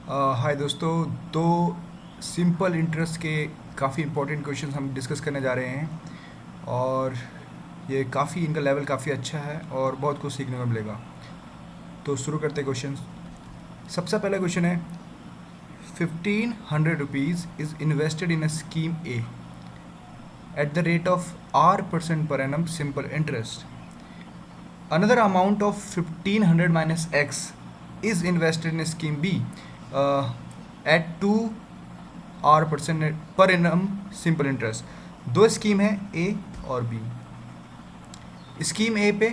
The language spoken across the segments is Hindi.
हाय दोस्तों। दो सिंपल इंटरेस्ट के काफ़ी इंपॉर्टेंट क्वेश्चंस हम डिस्कस करने जा रहे हैं और ये काफ़ी इनका लेवल काफ़ी अच्छा है और बहुत कुछ सीखने को मिलेगा। तो शुरू करते हैं क्वेश्चंस। सबसे पहला क्वेश्चन है 1500 rupees is invested in a scheme A at the rate of R% per annum simple interest. Another amount of 1500 minus X is invested in scheme B at 2R% per annum simple interest. दो स्कीम है ए और बी। स्कीम ए पे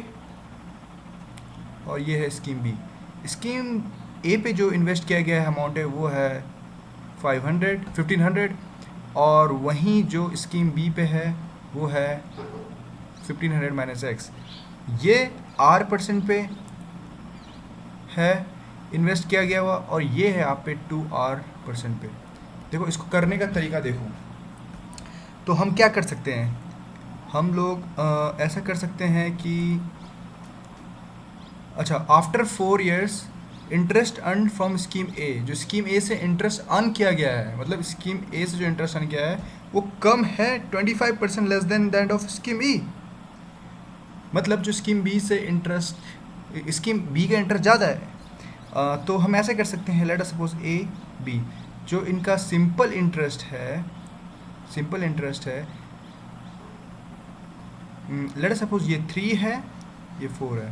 और ये है स्कीम बी। स्कीम ए पे जो इन्वेस्ट किया गया है अमाउंट है वो है 1500 और वहीं जो स्कीम बी पे है वो है 1500 माइनस एक्स। ये R% पे है इन्वेस्ट किया गया हुआ और ये है आप पे 2R% पे। देखो इसको करने का तरीका देखो, तो हम क्या कर सकते हैं। हम लोग ऐसा कर सकते हैं कि अच्छा, after 4 years interest earn from scheme A, जो स्कीम ए से इंटरेस्ट अर्न किया गया है, मतलब स्कीम ए से जो इंटरेस्ट अर्न किया है वो कम है 25% less than that of scheme E. मतलब जो स्कीम बी से इंटरेस्ट, स्कीम बी का इंटरेस्ट ज़्यादा है। तो हम ऐसे कर सकते हैं, let us suppose A B, जो इनका सिंपल इंटरेस्ट है, लेट अस सपोज ये 3 है, ये 4 है,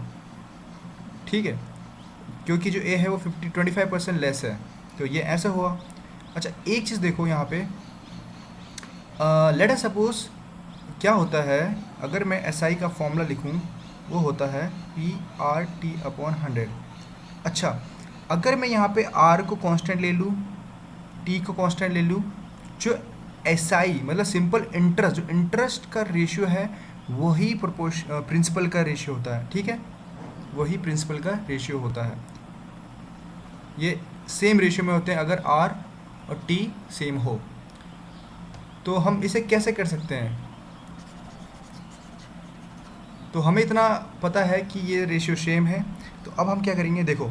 ठीक है, क्योंकि जो ए है वो 25% लेस है, तो ये ऐसा हुआ। अच्छा एक चीज़ देखो यहाँ पे, लेट अस सपोज क्या होता है अगर मैं एस आई का फॉर्मूला लिखूँ, वो होता है PRT/100। अच्छा अगर मैं यहाँ पे R को कांस्टेंट ले लूँ, T को कांस्टेंट ले लूँ, जो एस आई मतलब सिंपल इंटरेस्ट, जो इंटरेस्ट का रेशियो है वही प्रिंसिपल का रेशियो होता है, ठीक है, वही प्रिंसिपल का रेशियो होता है। ये सेम रेशियो में होते हैं अगर R और T सेम हो। तो हम इसे कैसे कर सकते हैं, तो हमें इतना पता है कि ये रेशियो सेम है। तो अब हम क्या करेंगे, देखो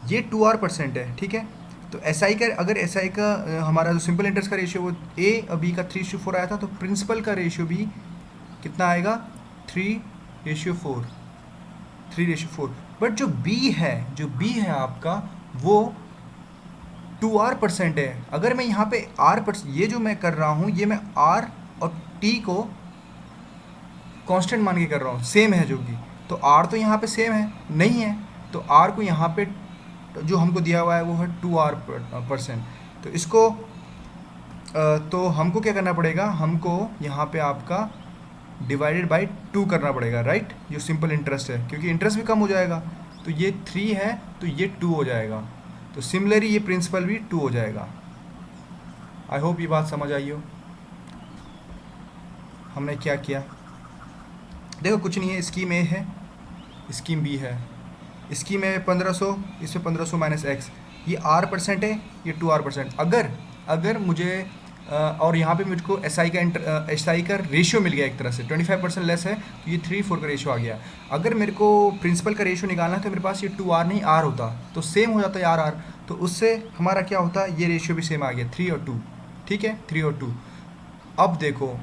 ये 2R% है, ठीक है, तो एस आई का, अगर एस आई का हमारा जो सिंपल इंटरेस्ट का रेशियो वो ए और बी का 3:4 आया था, तो प्रिंसिपल का रेशियो भी कितना आएगा 3:4, 3:4। बट जो बी है आपका वो 2R% है। अगर मैं यहाँ पे R%, ये जो मैं कर रहा हूँ ये मैं R और T को कांस्टेंट मान के कर रहा हूँ, सेम है जो कि, तो R तो यहाँ पे सेम है नहीं है, तो R को यहाँ पे जो हमको दिया हुआ है वो है 2R%। तो इसको तो हमको क्या करना पड़ेगा, हमको यहाँ पे आपका डिवाइडेड बाई 2 करना पड़ेगा, राइट, जो सिंपल इंटरेस्ट है, क्योंकि इंटरेस्ट भी कम हो जाएगा। तो ये 3 है तो ये 2 हो जाएगा, तो सिमिलरली ये प्रिंसिपल भी 2 हो जाएगा। आई होप ये बात समझ आई हो। हमने क्या किया, देखो कुछ नहीं है, स्कीम ए है, स्कीम बी है, स्कीम ए 1500, इसमें 1500 माइनस एक्स, ये R% है, ये 2R%। अगर मुझे और यहाँ पे मुझको एस आई का रेशियो मिल गया एक तरह से, 25% लेस है, तो ये 3:4 का रेशियो आ गया। अगर मेरे को प्रिंसिपल का रेशियो निकालना है तो मेरे पास ये 2R नहीं R होता, तो सेम हो जाता है R, तो उससे हमारा क्या होता है, ये रेशियो भी सेम आ गया, 3 और 2, ठीक है, 3 और 2। अब देखो,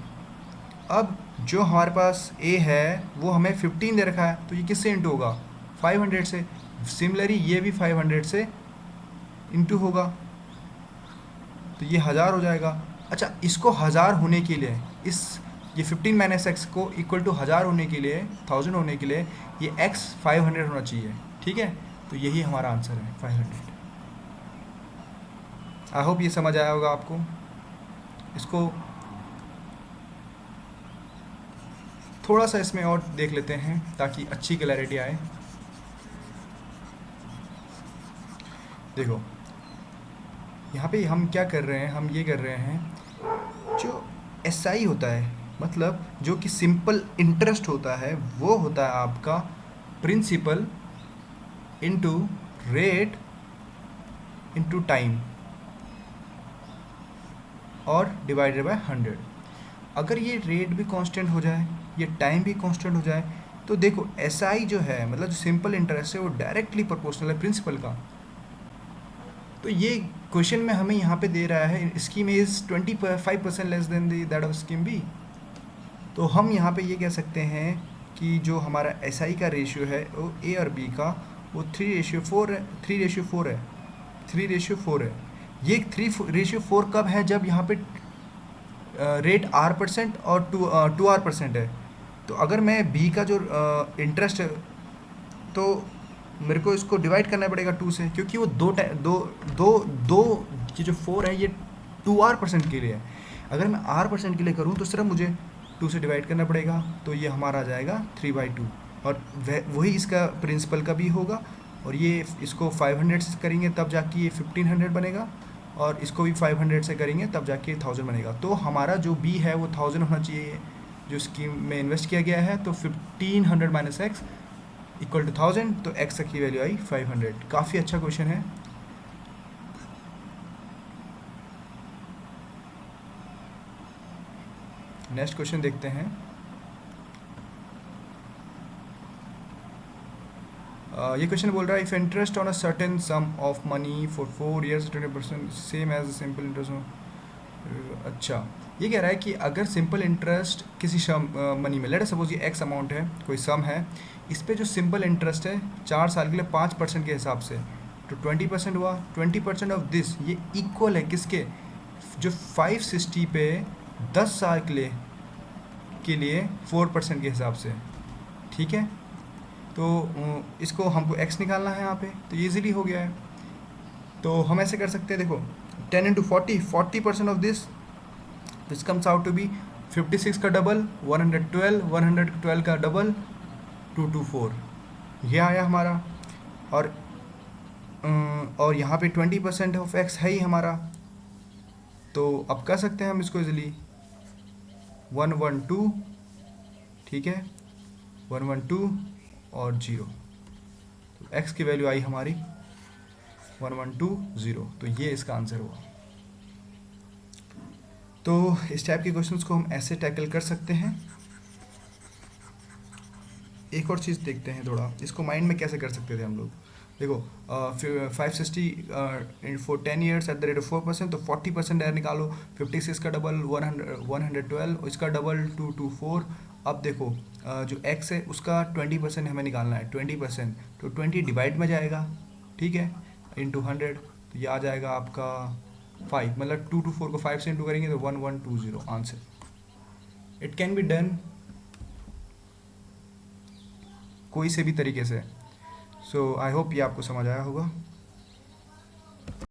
अब जो हमारे पास ए है वो हमें 15 दे रखा है, तो ये किससे इंटू होगा, 500 से। सिमिलरली ये भी 500 से इंटू होगा, तो ये 1000 हो जाएगा। अच्छा इसको 1000 होने के लिए, ये 15 माइनस एक्स को इक्वल टू 1000 होने के लिए, 1000 होने के लिए ये x 500 होना चाहिए, ठीक है, तो यही हमारा आंसर है 500। आई होप ये समझ आया होगा आपको। इसको थोड़ा सा इसमें और देख लेते हैं ताकि अच्छी क्लैरिटी आए। देखो यहाँ पे हम क्या कर रहे हैं, हम ये कर रहे हैं, जो एस आई होता है, मतलब जो कि सिंपल इंटरेस्ट होता है, वो होता है आपका principal into rate into time और डिवाइडेड बाय 100। अगर ये रेट भी कांस्टेंट हो जाए, ये टाइम भी कांस्टेंट हो जाए, तो देखो एस आई जो है, मतलब जो सिंपल इंटरेस्ट है, वो डायरेक्टली प्रोपोर्शनल है प्रिंसिपल का। तो ये क्वेश्चन में हमें यहाँ पे दे रहा है scheme A is 25% less than that of scheme B. तो हम यहाँ पे ये कह सकते हैं कि जो हमारा एस आई का रेशियो है वो ए और बी का वो 3:4 है, 3:4 है, 3:4 है। ये 3:4 कब है? जब यहाँ पे रेट R% और 2R% है। तो अगर मैं बी का जो इंटरेस्ट है तो मेरे को इसको डिवाइड करना पड़ेगा 2 से, क्योंकि वो दो दो दो दो ये जो 4 है ये 2R% के लिए है। अगर मैं R% के लिए करूँ तो सिर्फ मुझे 2 से डिवाइड करना पड़ेगा, तो ये हमारा आ जाएगा 3/2। और वही इसका प्रिंसिपल का भी होगा। और ये इसको 500 से करेंगे तब जाके ये 1500 बनेगा, और इसको भी 500 से करेंगे तब जाके 1000 बनेगा। तो हमारा जो बी है वो 1000 होना चाहिए, जो स्कीम में इन्वेस्ट किया गया है। तो 1500 माइनस एक्स इक्वल टू 1000, तो एक्स की वैल्यू आई 500। काफ़ी अच्छा क्वेश्चन है। नेक्स्ट क्वेश्चन देखते हैं। ये क्वेश्चन बोल रहा है if interest on a certain sum of money for 4 years 20% same as simple interest. अच्छा, ये कह रहा है कि अगर सिंपल इंटरेस्ट किसी मनी में, लेट सपोज ये एक्स अमाउंट है, कोई सम है, इस पे जो सिंपल इंटरेस्ट है 4 साल के लिए 5% के हिसाब से, तो 20% हुआ। 20% ऑफ दिस ये इक्वल है किसके? जो 560 पे 10 साल के लिए 4% के हिसाब से, ठीक है। तो इसको हमको x निकालना है यहाँ पे, तो ये इजीली हो गया है। तो हम ऐसे कर सकते हैं, देखो 10 into 40% of this comes out to be 56 का डबल 112, 112 का डबल 224, ये आया हमारा। और यहाँ पे 20% ऑफ x है ही हमारा, तो अब कर सकते हैं हम इसको इजीली 112, ठीक है, 112 और 0, तो x की वैल्यू आई हमारी 1120। तो ये इसका आंसर हुआ। तो इस टाइप के क्वेश्चंस को हम ऐसे टैकल कर सकते हैं। एक और चीज़ देखते हैं थोड़ा, इसको माइंड में कैसे कर सकते थे हम लोग। देखो 560 for 10 years at the rate of 4%, तो 40% एयर निकालो। 56 का डबल 112, इसका डबल 224। अब देखो जो x है उसका 20% हमें निकालना है, 20%, तो 20 डिवाइड में जाएगा, ठीक है, इंटू 100, तो ये आ जाएगा आपका 5, मतलब 224 को 5 से इंटू करेंगे तो 1120 answer. It can be done कोई से भी तरीके से। सो आई होप ये आपको समझ आया होगा।